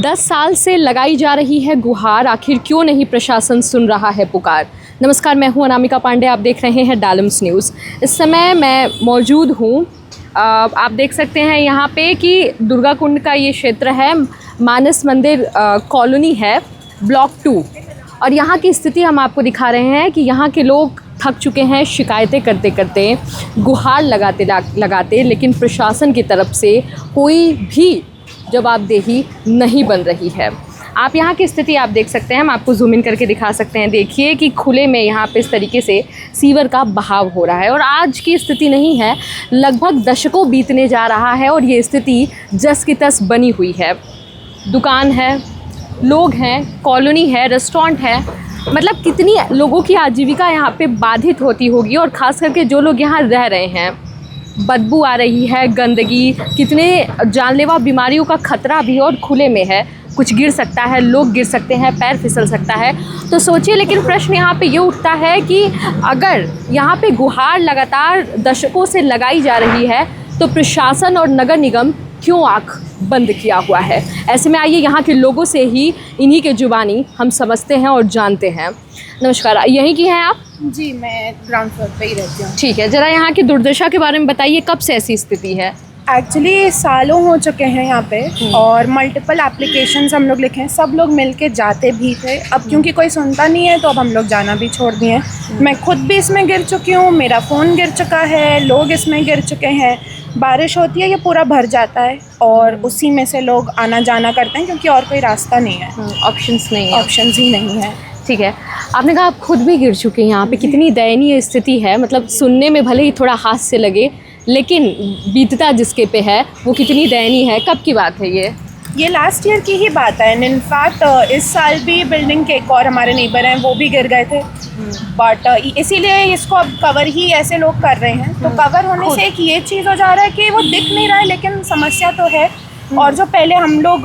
10 साल से लगाई जा रही है गुहार, आखिर क्यों नहीं प्रशासन सुन रहा है पुकार। नमस्कार, मैं हूं अनामिका पांडे, आप देख रहे हैं डालम्स न्यूज़। इस समय मैं मौजूद हूं, आप देख सकते हैं यहाँ पे कि दुर्गा कुंड का ये क्षेत्र है, मानस मंदिर कॉलोनी है, ब्लॉक 2। और यहाँ की स्थिति हम आपको दिखा रहे हैं कि यहाँ के लोग थक चुके हैं शिकायतें करते करते, गुहार लगाते, लेकिन प्रशासन की तरफ से कोई भी जवाबदेही नहीं बन रही है। आप यहाँ की स्थिति आप देख सकते हैं, हम आपको जूम इन करके दिखा सकते हैं। देखिए कि खुले में यहाँ पे इस तरीके से सीवर का बहाव हो रहा है और आज की स्थिति नहीं है, लगभग दशकों बीतने जा रहा है और ये स्थिति जस की तस बनी हुई है। दुकान है, लोग हैं, कॉलोनी है, रेस्टोरेंट है, मतलब कितनी लोगों की आजीविका यहाँ पे बाधित होती होगी। और ख़ास करके जो लोग यहाँ रह रहे हैं, बदबू आ रही है, गंदगी, कितने जानलेवा बीमारियों का खतरा भी और खुले में है, कुछ गिर सकता है, लोग गिर सकते हैं, पैर फिसल सकता है। तो सोचिए, लेकिन प्रश्न यहाँ पे ये उठता है कि अगर यहाँ पे गुहार लगातार दशकों से लगाई जा रही है तो प्रशासन और नगर निगम क्यों आँख बंद किया हुआ है। ऐसे में आइए यहाँ के लोगों से ही इन्हीं के जुबानी हम समझते हैं और जानते हैं। नमस्कार, यहीं की हैं आप? जी, मैं ग्राउंड फ्लोर पे ही रहती हूँ। ठीक है, ज़रा यहाँ की दुर्दशा के बारे में बताइए, कब से ऐसी स्थिति है? एक्चुअली सालों हो चुके हैं यहाँ पे और मल्टीपल एप्लीकेशंस हम लोग लिखे हैं, सब लोग मिलके जाते भी थे। अब क्योंकि कोई सुनता नहीं है तो अब हम लोग जाना भी छोड़ दिए हैं। मैं खुद भी इसमें गिर चुकी हूँ, मेरा फ़ोन गिर चुका है, लोग इसमें गिर चुके हैं। बारिश होती है, ये पूरा भर जाता है और उसी में से लोग आना जाना करते हैं क्योंकि और कोई रास्ता नहीं है, ऑप्शंस नहीं है, ऑप्शंस ही नहीं है। ठीक है, आपने कहा आप खुद भी गिर चुके हैं यहाँ पे, कितनी दयनीय स्थिति है। मतलब सुनने में भले ही थोड़ा हास्य लगे, लेकिन बीतता जिसके पे है वो कितनी दयनीय है। कब की बात है ये लास्ट ईयर की ही बात है। इनफैक्ट इस साल भी बिल्डिंग के एक और हमारे नेबर हैं, वो भी गिर गए थे। बट इसीलिए इसको अब कवर ही ऐसे लोग कर रहे हैं। तो कवर होने से एक ये चीज़ हो जा रहा है कि वो दिख नहीं रहा है, लेकिन समस्या तो है। और जो पहले हम लोग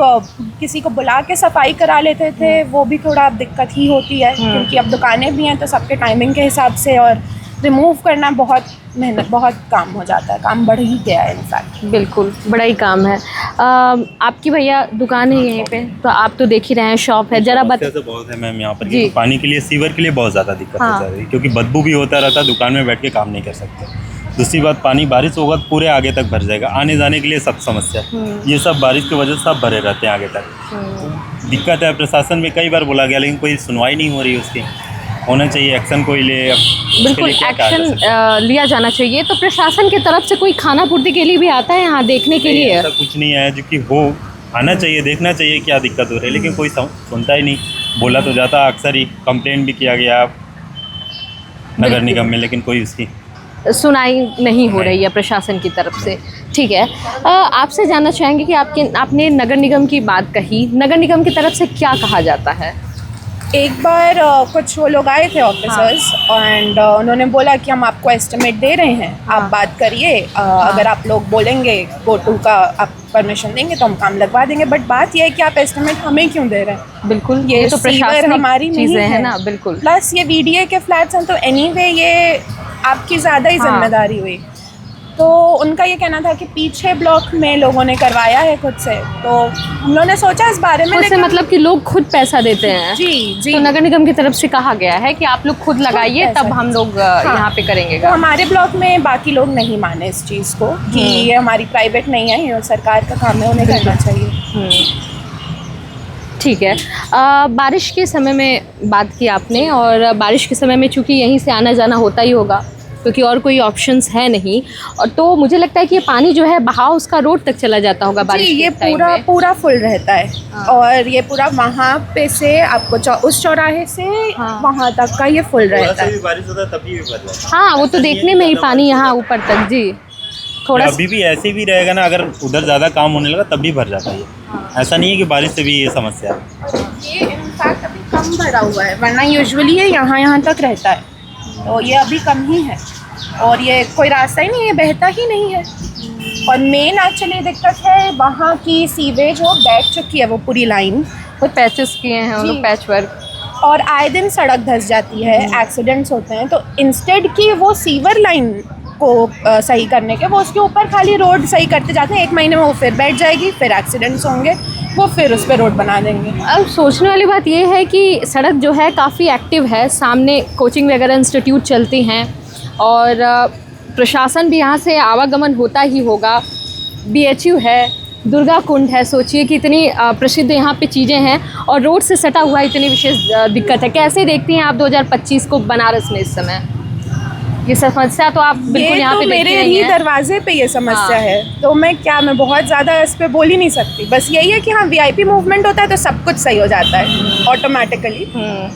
किसी को बुला के सफाई करा लेते थे, वो भी थोड़ा अब दिक्कत ही होती है क्योंकि अब दुकानें भी हैं तो सबके टाइमिंग के हिसाब से और रिमूव करना बहुत मेहनत, बहुत काम हो जाता है। काम बढ़ ही गया है इनफैक्ट। बिल्कुल, बड़ा ही काम है। आपकी भैया दुकान है यहीं पे, तो आप तो देख ही रहे हैं, शॉप है। जरा बता। तो बहुत है मैम यहाँ पर, पानी के लिए, सीवर के लिए बहुत ज़्यादा दिक्कत हो जा रही है क्योंकि बदबू भी होता रहता है, दुकान में बैठ के काम नहीं कर सकते। दूसरी बात, पानी बारिश होगा तो पूरे आगे तक भर जाएगा, आने जाने के लिए सब समस्या। ये सब बारिश की वजह से सब भरे रहते हैं आगे तक। दिक्कत है, प्रशासन में कई बार बोला गया लेकिन कोई सुनवाई नहीं हो रही है उसकी। होना चाहिए, एक्शन कोई ले। बिल्कुल एक्शन लिया जाना चाहिए। तो प्रशासन की तरफ से कोई खाना पूर्ति के लिए भी आता है यहाँ देखने के लिए? ऐसा कुछ नहीं है जो कि हो, आना चाहिए, देखना चाहिए क्या दिक्कत हो रही है, लेकिन कोई सुनता ही नहीं। बोला तो जाता, अक्सर ही कंप्लेंट भी किया गया नगर निगम में, लेकिन कोई उसकी सुनाई नहीं हो रही है प्रशासन की तरफ से। ठीक है, आपसे जानना चाहेंगे कि आपने नगर निगम की बात कही, नगर निगम की तरफ से क्या कहा जाता है? एक बार कुछ वो लोग आए थे ऑफिसर्स एंड उन्होंने बोला कि हम आपको एस्टिमेट दे रहे हैं, आप बात करिए, अगर आप लोग बोलेंगे गो टू का आप परमिशन देंगे तो हम काम लगवा देंगे। बट बात यह है कि आप एस्टिमेट हमें क्यों दे रहे हैं? बिल्कुल, ये तो प्रशासन हमारी चीज़ें हैं ना। बिल्कुल, प्लस ये वीडीए के फ्लैट्स हैं तो एनीवे ये आपकी ज़्यादा ही जिम्मेदारी हुई। तो उनका ये कहना था कि पीछे ब्लॉक में लोगों ने करवाया है खुद से, तो हम लोगों ने सोचा इस बारे में। लेकिन मतलब कि लोग खुद पैसा देते हैं। जी। तो नगर निगम की तरफ से कहा गया है कि आप लोग खुद लगाइए, तब हम लोग यहाँ पे करेंगे। तो हमारे ब्लॉक में बाकी लोग नहीं माने इस चीज़ को कि ये हमारी प्राइवेट नहीं है, ये सरकार का काम है, उन्हें करना चाहिए। ठीक है, बारिश के समय में बात की आपने, और बारिश के समय में चूँकि यहीं से आना जाना होता ही होगा क्योंकि और कोई ऑप्शंस है नहीं, और तो मुझे लगता है कि ये पानी जो है बहाव उसका रोड तक चला जाता होगा बारिश के ये टाइम में। पूरा फुल रहता है। और ये पूरा वहाँ पे से आपको उस चौराहे से वहाँ तक का ये फुल रहता है। बारिश होता है तभी भी भर जाता है। हाँ, वो तो देखने में ही पानी यहाँ ऊपर तक। जी, थोड़ा अभी भी ऐसे भी रहेगा ना, अगर उधर ज़्यादा काम होने लगा तब भी भर जाता है। ऐसा नहीं है कि बारिश से भी ये समस्या है। ये इनफैक्ट अभी कम भरा हुआ है, वरना यूजुअली ये यहाँ तक रहता है, तो ये अभी कम ही है। और ये कोई रास्ता ही नहीं है, बहता ही नहीं है। और मेन एक्चुअली दिक्कत है वहाँ की सीवेज वो बैठ चुकी है, वो पूरी लाइन, वो पैचेस किए हैं उन लोग, पैच वर्क, और आए दिन सड़क धंस जाती है, एक्सीडेंट्स होते हैं। तो इंस्टेड की वो सीवर लाइन को सही करने के, वो उसके ऊपर खाली रोड सही करते जाते हैं। 1 महीने में वो फिर बैठ जाएगी, फिर एक्सीडेंट्स होंगे। वो फिर उस पर रोड बना देंगे। अब सोचने वाली बात ये है कि सड़क जो है काफ़ी एक्टिव है, सामने कोचिंग वगैरह इंस्टीट्यूट चलती हैं और प्रशासन भी यहाँ से आवागमन होता ही होगा। BHU है, दुर्गा कुंड है, सोचिए कि इतनी प्रसिद्ध यहाँ पे चीज़ें हैं और रोड से सटा हुआ इतनी विशेष दिक्कत है। कैसे देखती हैं आप 2025 को बनारस में इस समय? ये समस्या तो आप बिल्कुल यहाँ पे मेरे देखती ही हैं। दरवाजे पे ये समस्या हाँ। है, तो मैं बहुत ज़्यादा इस पे बोल ही नहीं सकती। बस यही है कि हाँ, VIP मूवमेंट होता है तो सब कुछ सही हो जाता है ऑटोमेटिकली,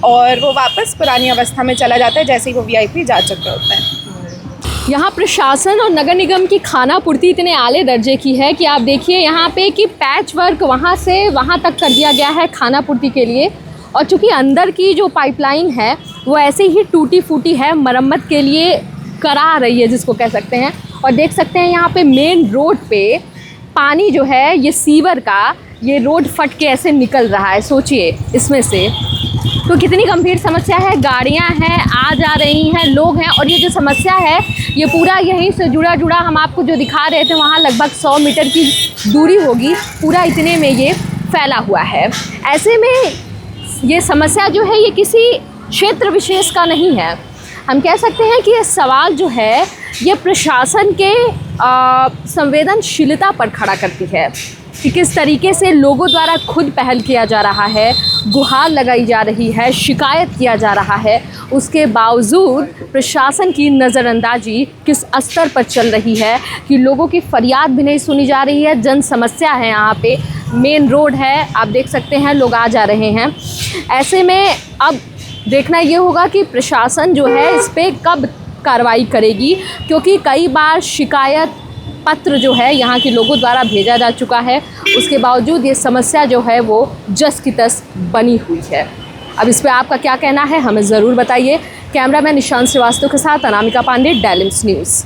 और वो वापस पुरानी अवस्था में चला जाता है जैसे ही वो VIP जा चुके होते हैं। यहाँ प्रशासन और नगर निगम की खाना पूर्ति इतने आले दर्जे की है कि आप देखिए यहाँ पे कि पैच वर्क वहाँ से वहाँ तक कर दिया गया है खाना पूर्ति के लिए, और चूँकि अंदर की जो पाइपलाइन है वो ऐसे ही टूटी फूटी है, मरम्मत के लिए करा रही है जिसको कह सकते हैं। और देख सकते हैं यहाँ पे मेन रोड पे पानी जो है ये सीवर का, ये रोड फट के ऐसे निकल रहा है। सोचिए इसमें से तो कितनी गंभीर समस्या है। गाड़ियां हैं, आ जा रही हैं, लोग हैं, और ये जो समस्या है ये पूरा यहीं से जुड़ा हम आपको जो दिखा रहे थे वहाँ लगभग 100 मीटर की दूरी होगी, पूरा इतने में ये फैला हुआ है। ऐसे में ये समस्या जो है ये किसी क्षेत्र विशेष का नहीं है। हम कह सकते हैं कि ये सवाल जो है ये प्रशासन के संवेदनशीलता पर खड़ा करती है कि किस तरीके से लोगों द्वारा खुद पहल किया जा रहा है, गुहार लगाई जा रही है, शिकायत किया जा रहा है, उसके बावजूद प्रशासन की नज़रअंदाजी किस स्तर पर चल रही है कि लोगों की फरियाद भी नहीं सुनी जा रही है। जन समस्या है, यहाँ पे मेन रोड है, आप देख सकते हैं लोग आ जा रहे हैं। ऐसे में अब देखना ये होगा कि प्रशासन जो है इस पर कब कार्रवाई करेगी, क्योंकि कई बार शिकायत पत्र जो है यहाँ के लोगों द्वारा भेजा जा चुका है, उसके बावजूद ये समस्या जो है वो जस की तस बनी हुई है। अब इस पे आपका क्या कहना है हमें ज़रूर बताइए। कैमरामैन निशांत श्रीवास्तव के साथ अनामिका पांडे, डायलम्स न्यूज़।